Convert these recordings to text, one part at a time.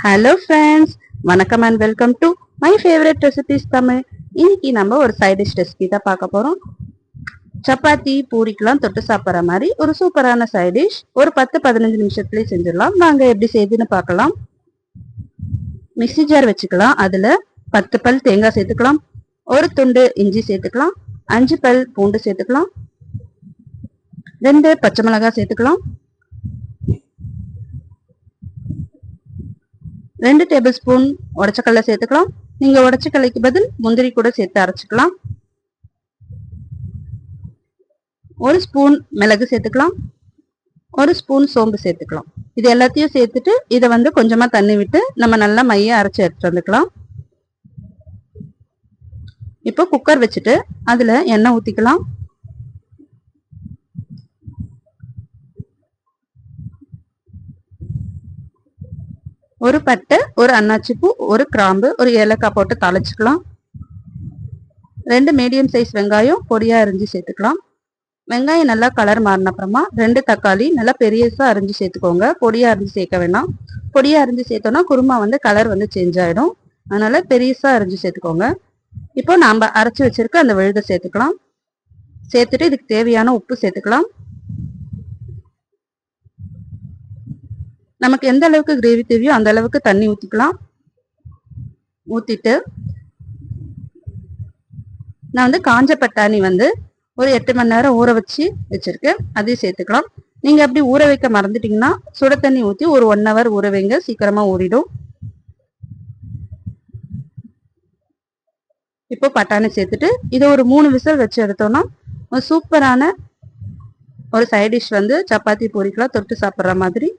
Hello friends, வணக்கம் and welcome to my favourite recipes Tamil. இன்னைக்கு நம்ம ஒரு சைட் டிஷ் ரெசிபி தான் பார்க்க போறோம். சப்பாத்தி பூரிக்கெல்லாம் தொட்டு சாப்பிட்ற மாதிரி ஒரு சூப்பரான சைட் டிஷ். ஒரு 10-15 நிமிஷத்துலேயே செஞ்சிடலாம். நாங்க எப்படி செய்யுதுன்னு பார்க்கலாம். மிக்ஸி ஜார் வச்சுக்கலாம். அதுல 10 பல் தேங்காய் சேர்த்துக்கலாம், ஒரு துண்டு இஞ்சி சேர்த்துக்கலாம், 5 பல் பூண்டு சேர்த்துக்கலாம், 2 பச்சை மிளகாய் சேர்த்துக்கலாம், 2 டேபிள் ஸ்பூன் உடச்சக்கல்ல சேர்த்துக்கலாம். நீங்க உடச்சக்கல்லைக்கு பதில் முந்திரி கூட சேர்த்து அரைச்சிக்கலாம். 1 ஸ்பூன் மிளகு சேர்த்துக்கலாம், 1 ஸ்பூன் சோம்பு சேர்த்துக்கலாம். இது எல்லாத்தையும் சேர்த்துட்டு இதை கொஞ்சமா தண்ணி விட்டு நம்ம நல்லா மைய அரைச்சி எடுத்துட்டு வந்துக்கலாம். இப்போ குக்கர் வச்சுட்டு அதுல எண்ணெய் ஊத்திக்கலாம். ஒரு பட்டை, ஒரு அன்னாச்சிப்பூ, ஒரு கிராம்பு, ஒரு ஏலக்காய் போட்டு தாளிச்சுக்கலாம். 2 மீடியம் சைஸ் வெங்காயம் பொடியா அரிஞ்சு சேர்த்துக்கலாம். வெங்காயம் நல்லா கலர் மாறின அப்புறமா 2 தக்காளி நல்லா பெரியசா அரிஞ்சு சேர்த்துக்கோங்க. பொடியா அரிஞ்சு சேர்க்க வேணாம். பொடியா அரிஞ்சு சேர்த்தோம்னா குருமா கலர் சேஞ்ச் ஆயிடும். அதனால பெரியசா அரிஞ்சு சேர்த்துக்கோங்க. இப்போ நாம அரைச்சு வச்சிருக்க அந்த விழுதை சேர்த்துக்கலாம். சேர்த்துட்டு இதுக்கு தேவையான உப்பு சேர்த்துக்கலாம். நமக்கு எந்த அளவுக்கு கிரேவி தேவையோ அந்த அளவுக்கு தண்ணி ஊத்திக்கலாம். ஊத்திட்டு நான் காஞ்ச பட்டாணி ஒரு 8 மணி நேரம் ஊற வச்சிருக்கேன். அதையும் சேர்த்துக்கலாம். நீங்க அப்படி ஊற வைக்க மறந்துட்டீங்கன்னா சுட தண்ணி ஊத்தி ஒரு 1 ஹவர் ஊற வைங்க, சீக்கிரமா ஊறிடும். இப்போ பட்டாணி சேர்த்துட்டு இதை ஒரு 3 விசில் வச்சு எடுத்தோம்னா ஒரு சூப்பரான ஒரு சைட் டிஷ் சப்பாத்தி பூரிக்கெல்லாம் தொட்டு சாப்பிட்ற மாதிரி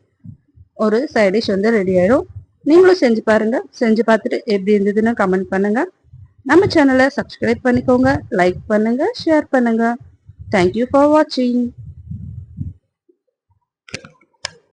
ஒரு சைட் டிஷ் ரெடி ஆயிடும். நீங்களும் செஞ்சு பாருங்க. செஞ்சு பார்த்துட்டு எப்படி இருந்ததுன்னு கமெண்ட் பண்ணுங்க. நம்ம சேனலை சப்ஸ்கிரைப் பண்ணிக்கோங்க, லைக் பண்ணுங்க, ஷேர் பண்ணுங்க. தேங்க்யூ ஃபார் வாட்சிங்.